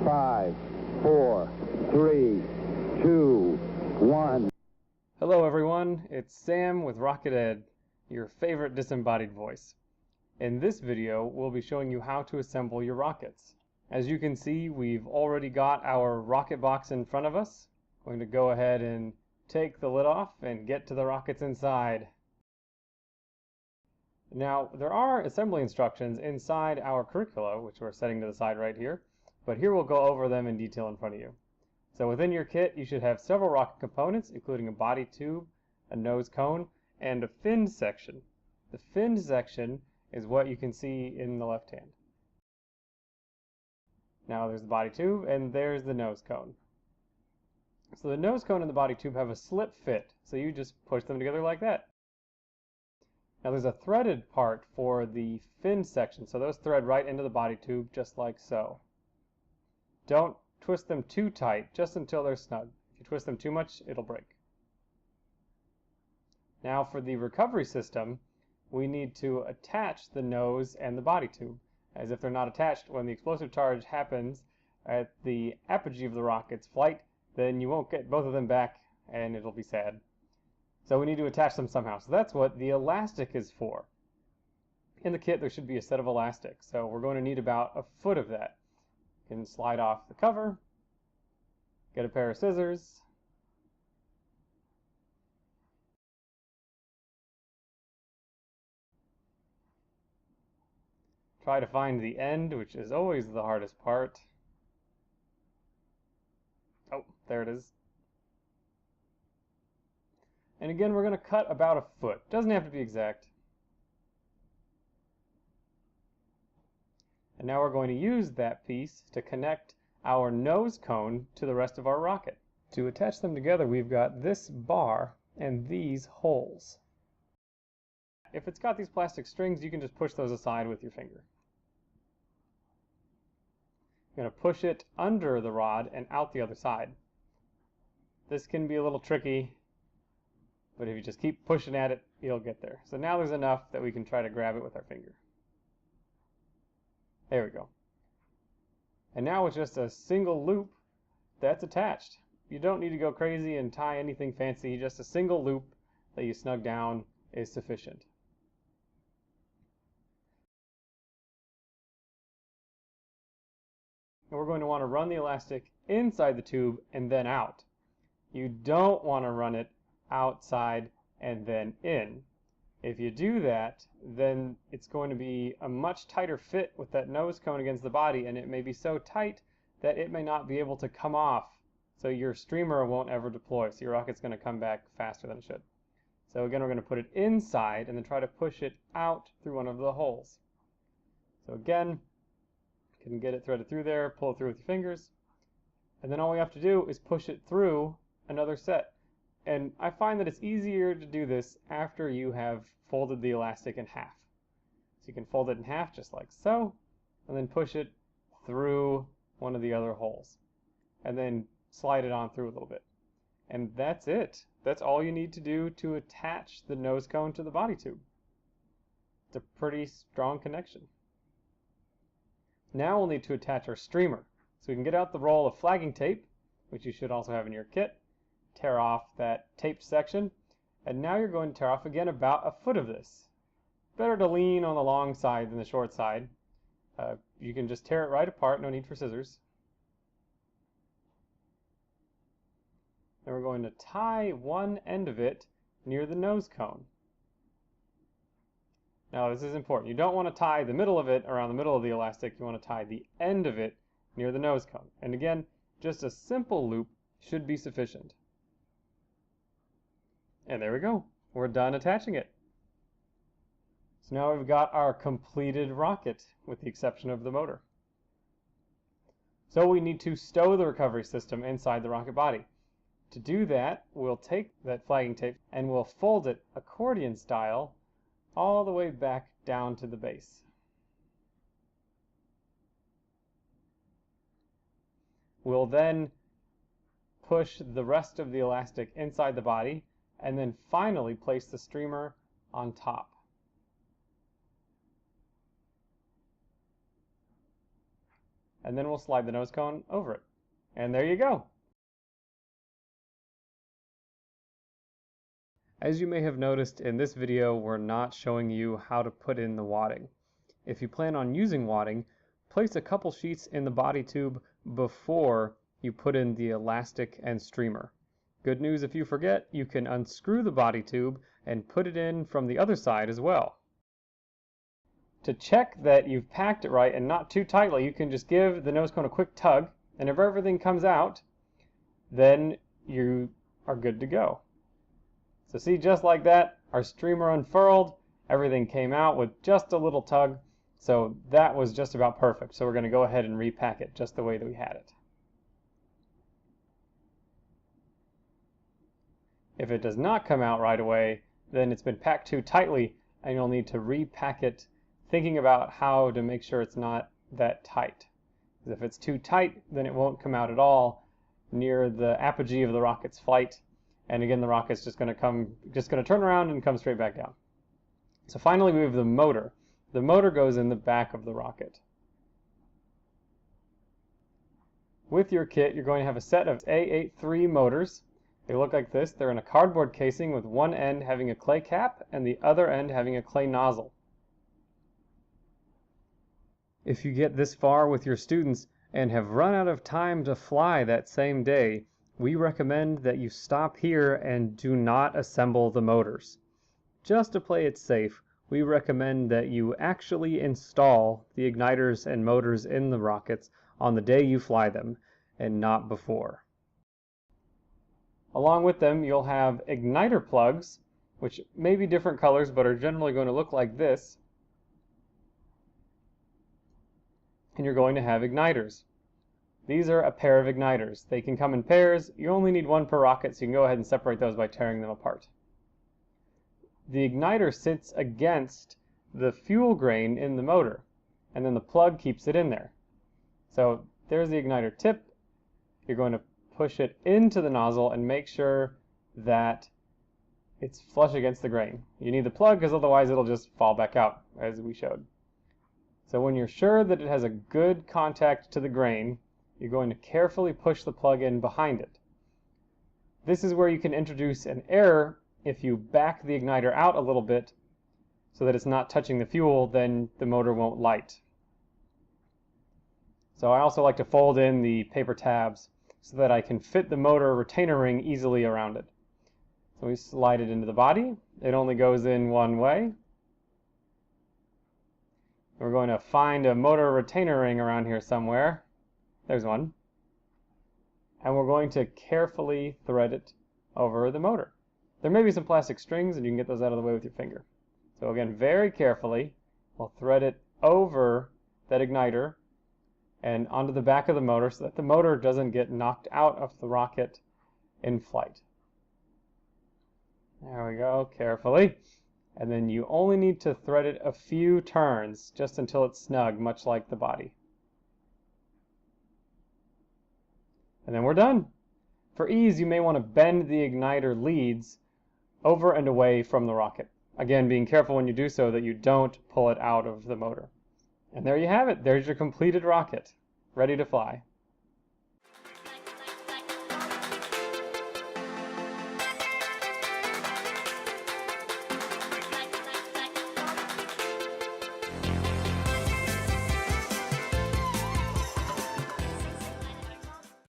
5, 4, 3, 2, 1. Hello everyone, it's Sam with RocketEd, your favorite disembodied voice. In this video, we'll be showing you how to assemble your rockets. As you can see, we've already got our rocket box in front of us. I'm going to go ahead and take the lid off and get to the rockets inside. Now, there are assembly instructions inside our curricula, which we're setting to the side right here, but here we'll go over them in detail in front of you. So within your kit, you should have several rocket components, including a body tube, a nose cone, and a fin section. The fin section is what you can see in the left hand. Now there's the body tube, and there's the nose cone. So the nose cone and the body tube have a slip fit, so you just push them together like that. Now there's a threaded part for the fin section, so those thread right into the body tube just like so. Don't twist them too tight, just until they're snug. If you twist them too much, it'll break. Now for the recovery system, we need to attach the nose and the body tube, as if they're not attached when the explosive charge happens at the apogee of the rocket's flight, then you won't get both of them back and it'll be sad. So we need to attach them somehow. So that's what the elastic is for. In the kit there should be a set of elastics, so we're going to need about a foot of that. You can slide off the cover, get a pair of scissors, try to find the end, which is always the hardest part. Oh, there it is. And again, we're going to cut about a foot. Doesn't have to be exact. And now we're going to use that piece to connect our nose cone to the rest of our rocket. To attach them together, we've got this bar and these holes. If it's got these plastic strings, you can just push those aside with your finger. You're going to push it under the rod and out the other side. This can be a little tricky, but if you just keep pushing at it, you'll get there. So now there's enough that we can try to grab it with our finger. There we go. And now with just a single loop, that's attached. You don't need to go crazy and tie anything fancy. Just a single loop that you snug down is sufficient. And we're going to want to run the elastic inside the tube and then out. You don't want to run it outside and then in. If you do that, then it's going to be a much tighter fit with that nose cone against the body, and it may be so tight that it may not be able to come off. So your streamer won't ever deploy, so your rocket's going to come back faster than it should. So again, we're going to put it inside and then try to push it out through one of the holes. So again, you can get it threaded through there, pull it through with your fingers, and then all we have to do is push it through another set. And I find that it's easier to do this after you have folded the elastic in half. So you can fold it in half just like so, and then push it through one of the other holes. And then slide it on through a little bit. And that's it. That's all you need to do to attach the nose cone to the body tube. It's a pretty strong connection. Now we'll need to attach our streamer. So we can get out the roll of flagging tape, which you should also have in your kit. Tear off that taped section, and now you're going to tear off again about a foot of this. Better to lean on the long side than the short side. You can just tear it right apart, no need for scissors. Then we're going to tie one end of it near the nose cone. Now this is important. You don't want to tie the middle of it around the middle of the elastic. You want to tie the end of it near the nose cone. And again, just a simple loop should be sufficient. And there we go. We're done attaching it. So now we've got our completed rocket, with the exception of the motor. So we need to stow the recovery system inside the rocket body. To do that, we'll take that flagging tape and we'll fold it accordion style all the way back down to the base. We'll then push the rest of the elastic inside the body, and then finally place the streamer on top. and then we'll slide the nose cone over it. And there you go. As you may have noticed, in this video we're not showing you how to put in the wadding. If you plan on using wadding, place a couple sheets in the body tube before you put in the elastic and streamer. Good news, if you forget, you can unscrew the body tube and put it in from the other side as well. To check that you've packed it right and not too tightly, you can just give the nose cone a quick tug, and if everything comes out, then you are good to go. So see, just like that, our streamer unfurled, everything came out with just a little tug, so that was just about perfect. So we're going to go ahead and repack it just the way that we had it. If it does not come out right away, then it's been packed too tightly and you'll need to repack it, thinking about how to make sure it's not that tight. Because if it's too tight, then it won't come out at all near the apogee of the rocket's flight. And again, the rocket's just going to turn around and come straight back down. So finally, we have the motor. The motor goes in the back of the rocket. With your kit, you're going to have a set of A83 motors. They look like this. They're in a cardboard casing with one end having a clay cap and the other end having a clay nozzle. If you get this far with your students and have run out of time to fly that same day, we recommend that you stop here and do not assemble the motors. Just to play it safe, we recommend that you actually install the igniters and motors in the rockets on the day you fly them, and not before. Along with them, you'll have igniter plugs, which may be different colors but are generally going to look like this. And you're going to have igniters. These are a pair of igniters. They can come in pairs. You only need one per rocket, so you can go ahead and separate those by tearing them apart. The igniter sits against the fuel grain in the motor, and then the plug keeps it in there. So there's the igniter tip. You're going to push it into the nozzle and make sure that it's flush against the grain. You need the plug because otherwise it'll just fall back out, as we showed. So when you're sure that it has a good contact to the grain, you're going to carefully push the plug in behind it. This is where you can introduce an error. If you back the igniter out a little bit so that it's not touching the fuel, then the motor won't light. So I also like to fold in the paper tabs so that I can fit the motor retainer ring easily around it. So we slide it into the body. It only goes in one way. We're going to find a motor retainer ring around here somewhere. There's one. And we're going to carefully thread it over the motor. There may be some plastic strings and you can get those out of the way with your finger. So again, very carefully, we'll thread it over that igniter and onto the back of the motor so that the motor doesn't get knocked out of the rocket in flight. There we go, carefully. And then you only need to thread it a few turns, just until it's snug, much like the body. And then we're done. For ease, you may want to bend the igniter leads over and away from the rocket. Again, being careful when you do so that you don't pull it out of the motor. And there you have it. There's your completed rocket, ready to fly.